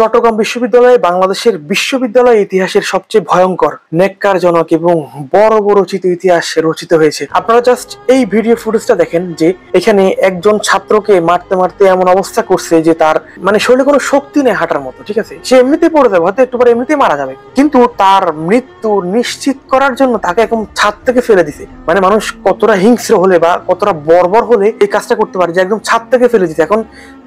চট্টগ্রাম বিশ্ববিদ্যালয় বাংলাদেশের বিশ্ববিদ্যালয় ইতিহাসের সবচেয়ে ভয়ঙ্কর, ন্যাক্কারজনক এবং বড় রচিত ইতিহাস রচিত হয়েছে। আপনারা জাস্ট এই ভিডিও ফুটেজটা দেখেন যে এখানে একজন ছাত্রকে মারতে মারতে এমন অবস্থা করছে যে তার শরীরে কোনো শক্তি নেই হাঁটার মতো, ঠিক আছে? সে এমনিতে পড়ে যাবে, হয়তো একটু পরে এমনিতেই মারা যাবে, কিন্তু তার মৃত্যু নিশ্চিত করার জন্য তাকে একদম ছাদ থেকে ফেলে দিছে। মানুষ কতটা হিংস্র হলে বা কতটা বর্বর হলে এই কাজটা করতে পারে যে একদম ছাদ থেকে ফেলে দিতে। এখন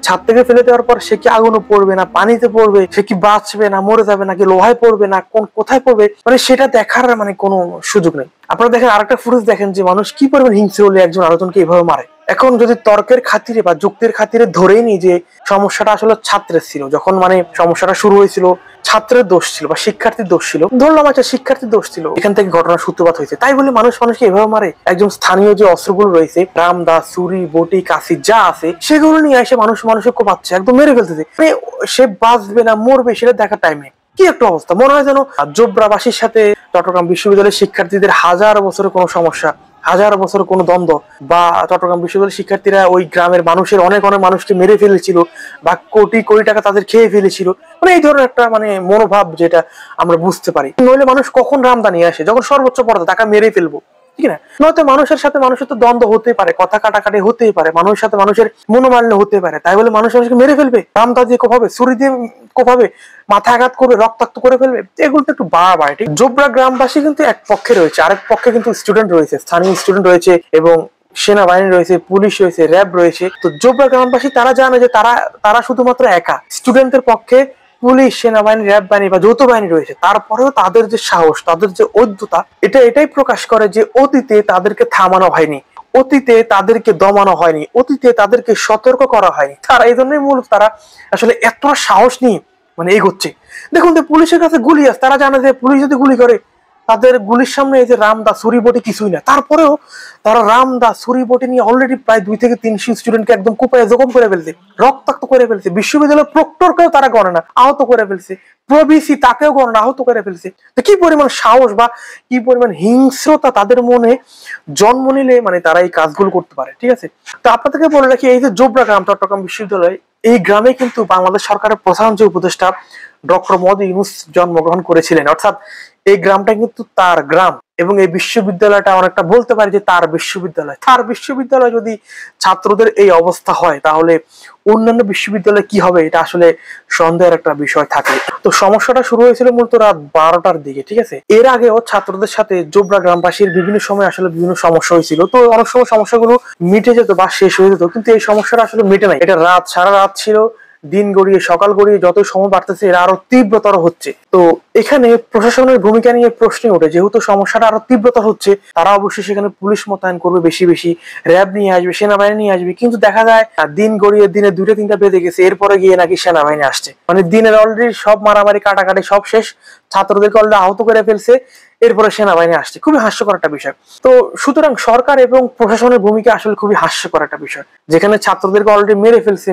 ছাদ থেকে ফেলে দেওয়ার পর সে কি আগুনে পড়বে না পানিতে পড়বে, সে কি বাঁচবে না মরে যাবে, নাকি লোহায় পড়বে না কোথায় পড়বে, সেটা দেখার কোনো সুযোগ নেই। আপনারা দেখেন আরেকটা ফুটেজ দেখেন যে মানুষ কি পরিমাণ হিংস্র হলে একজন আরেকজনকে এভাবে মারে। এখন যদি তর্কের খাতিরে বা যুক্তির খাতিরে ধরেই নি যে সমস্যাটা আসলে ছাত্রের ছিল, যখন সমস্যাটা শুরু হয়েছিল ছাত্রের দোষ ছিল বা শিক্ষার্থীর দোষ ছিল, ধরলাম আচ্ছা শিক্ষার্থীর দোষ ছিল, এখান থেকে ঘটনার সূত্রপাত হয়েছে, তাই বলে মানুষকে এভাবে মারে? একজন স্থানীয় যে অস্ত্রগুলো রয়েছে রামদা, ছুরি, বটি, কাশি যা আছে সেগুলো নিয়ে এসে মানুষকে কোপাচ্ছে, একদম মেরে ফেলতেছে। সে বাঁচবে না মরবে সেটা দেখার টাইমে কি একটা অবস্থা। মনে হয় যেন জোবরাবাসীর সাথে চট্টগ্রাম বিশ্ববিদ্যালয়ের শিক্ষার্থীদের হাজার বছরের কোনো সমস্যা, হাজার বছরের কোনো দ্বন্দ্ব, বা চট্টগ্রাম বিশ্ববিদ্যালয়ের শিক্ষার্থীরা ওই গ্রামের মানুষের অনেক মানুষকে মেরে ফেলেছিল বা কোটি কোটি টাকা তাদের খেয়ে ফেলেছিল, এই ধরনের একটা মনোভাব যেটা আমরা বুঝতে পারি। নইলে মানুষ কখন রামদা নিয়ে আসে? যখন সর্বোচ্চ পর্যায়ে তাকে মেরে ফেলবো, ঠিক না? নয়তো মানুষের সাথে মানুষের তো দ্বন্দ্ব হতে পারে, কথা কাটাকাটি হতেই পারে, মানুষের সাথে মানুষের মনোমালিন্য হতে পারে, তাই বলে মানুষকে মেরে ফেলবে? রামদা দিয়ে কোপাবে, ছুরি দিয়ে কোপাবে, মাথা আঘাত করবে, রক্তাক্ত করে ফেলবে? এগুলো তো একটু বাড়াবাড়ি। ঠিক জোবরা গ্রামবাসী কিন্তু এক পক্ষে রয়েছে, আরেক পক্ষে কিন্তু স্টুডেন্ট রয়েছে, স্থানীয় স্টুডেন্ট রয়েছে এবং সেনাবাহিনী রয়েছে, পুলিশ রয়েছে, র্যাব রয়েছে। তো জোবরা গ্রামবাসী তারা জানে যে তারা শুধুমাত্র একা, স্টুডেন্টদের পক্ষে পুলিশ, সেনাবাহিনী, র্যাব বাহিনী বা যৌথ বাহিনী রয়েছে। তারপরেও তাদের যে সাহস, তাদের যে ঐক্যতা, এটাই প্রকাশ করে যে অতীতে তাদেরকে থামানো হয়নি, অতীতে তাদেরকে দমানো হয়নি, অতীতে তাদেরকে সতর্ক করা হয়নি। তারা এই জন্যই মূলত তারা আসলে এতটা সাহস নিয়ে এগোচ্ছে। দেখুন তো পুলিশের কাছে গুলি আছে, তারা জানে যে পুলিশ যদি গুলি করে তাদের গুলির সামনে এই যে রামদা, ছুরি, বটি কিছুই না। তারপরেও তারা রামদা, ছুরি, বটি নিয়ে অলরেডি প্রায় 2 থেকে 300 স্টুডেন্টকে একদম কুপায় জখম করে ফেলছে, রক্তাক্ত করে ফেলছে। বিশ্ববিদ্যালয়ের প্রক্টরকেও তারা গণে না, আহত করে ফেলছে। প্রবিসি তাকেও গণে না, আহত করে ফেলছে। তো কি পরিমাণ সাহস বা কি পরিমাণ হিংস্রতা তাদের মনে জন্ম নিলে তারা এই কাজগুলো করতে পারে, ঠিক আছে? তো আপনাদেরকে বলে রাখি, এই যে জোবরা গ্রাম চট্টগ্রাম বিশ্ববিদ্যালয়, এই গ্রামে কিন্তু বাংলাদেশ সরকারের প্রধান যে উপদেষ্টা ডক্টর মোহাম্মদ ইউনূস জন্মগ্রহণ করেছিলেন। অর্থাৎ এই গ্রামটা কিন্তু তার গ্রাম এবং এই বিশ্ববিদ্যালয়টা অনেকটা বলতে পারি যে তার বিশ্ববিদ্যালয়। তার বিশ্ববিদ্যালয় যদি ছাত্রদের এই অবস্থা হয়, তাহলে অন্যান্য বিশ্ববিদ্যালয় কি হবে? এটা আসলে সন্দেহের একটা বিষয় থাকে। তো সমস্যাটা শুরু হয়েছিল মূলত রাত 12টার দিকে, ঠিক আছে? এর আগেও ছাত্রদের সাথে জোবরা গ্রামবাসীর বিভিন্ন সময় আসলে বিভিন্ন সমস্যা হয়েছিল। তো অনেক সময় সমস্যাগুলো মিটে যেত বা শেষ হয়ে যেত, কিন্তু এই সমস্যাটা আসলে মিটে নাই। এটা সারা রাত ছিল, দিন গড়িয়ে সকাল গড়িয়ে যত সময় বাড়তেছে এরা আরো তীব্রতর হচ্ছে। তো এখানে প্রশাসনের ভূমিকা নিয়ে প্রশ্ন ওঠে, যেহেতু সমস্যাটা আরো তীব্রতর হচ্ছে, তারা অবশ্যই সেখানে পুলিশ মোতায়েন করবে, বেশি র্যাব নিয়ে আসবে, সেনাবাহিনী নিয়ে আসবে। কিন্তু দেখা যায় দিন গড়িয়ে দিনে 2-3টা বেজে গেছে, এরপরে গিয়ে নাকি সেনাবাহিনী আসছে। দিনের অলরেডি সব মারামারি কাটাকাটি সব শেষ, ছাত্রদেরকে অলরেডি আহত করে ফেলছে, এরপরে সেনাবাহিনী আসছে। খুবই হাস্যকর একটা বিষয়। তো সুতরাং সরকার এবং প্রশাসনের ভূমিকা আসলে খুবই হাস্যকর একটা বিষয়, যেখানে ছাত্রদেরকে অলরেডি মেরে ফেলছে,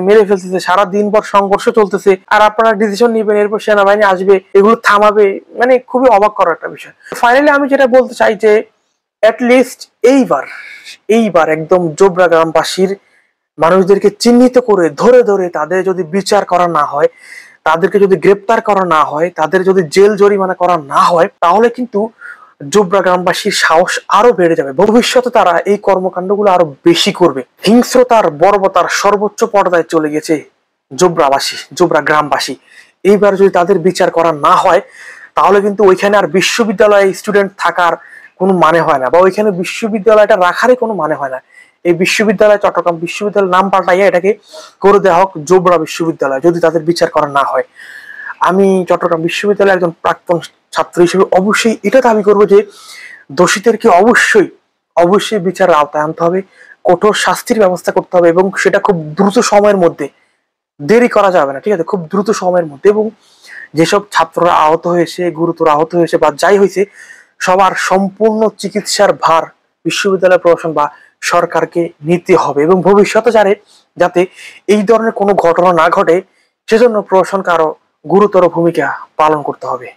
সারা দিন পর সংঘর্ষ চলতেছে, আর আপনারা ডিসিশন নিবেন এরপর সেনাবাহিনী আসবে, এগুলো থামাবে। খুবই অবাক করার একটা বিষয়। ফাইনালি আমি যেটা বলতে চাই যে অ্যাটলিস্ট এইবার একদম জোবরা গ্রামবাসীর মানুষদেরকে চিহ্নিত করে ধরে তাদের যদি বিচার করা না হয়, তাদেরকে যদি গ্রেপ্তার করা না হয়, তাদের যদি জেল জরিমানা করা না হয়, তাহলে কিন্তু জোবরা গ্রামবাসীর সাহস আরো বেড়ে যাবে। ভবিষ্যতে তারা এই কর্মকাণ্ডগুলো আরো বেশি করবে। হিংস্রতার বর্বরতার সর্বোচ্চ পর্যায়ে চলে গেছে জোবরা গ্রামবাসী। এইবার যদি তাদের বিচার করা না হয়, তাহলে কিন্তু ওইখানে আর বিশ্ববিদ্যালয়ে স্টুডেন্ট থাকার কোনো মানে হয় না, বা ওইখানে বিশ্ববিদ্যালয়টা রাখারই কোনো মানে হয় না। এই বিশ্ববিদ্যালয় চট্টগ্রাম বিশ্ববিদ্যালয় নাম পাল্টাইয়া এটাকে করে দেওয়া হোক জোবরা বিশ্ববিদ্যালয়, যদি তাদের বিচার করা না হয়। আমি চট্টগ্রাম বিশ্ববিদ্যালয়ের একজন প্রাক্তন ছাত্র হিসেবে অবশ্যই এটা দাবি করবো যে দোষীদেরকে অবশ্যই বিচারের আওতায় আনতে হবে, কঠোর শাস্তির ব্যবস্থা করতে হবে, এবং সেটা খুব দ্রুত সময়ের মধ্যে, দেরি করা যাবে না, ঠিক আছে? খুব দ্রুত সময়ের মধ্যে। এবং যেসব ছাত্ররা গুরুতর আহত হয়েছে বা যাই হয়েছে, সবার সম্পূর্ণ চিকিৎসার ভার বিশ্ববিদ্যালয় প্রশাসন বা সরকারকে নিতে হবে, এবং ভবিষ্যতে যাতে এই ধরনের কোনো ঘটনা না ঘটে সেজন্য প্রশাসনকে আরো গুরুতর ভূমিকা পালন করতে হবে।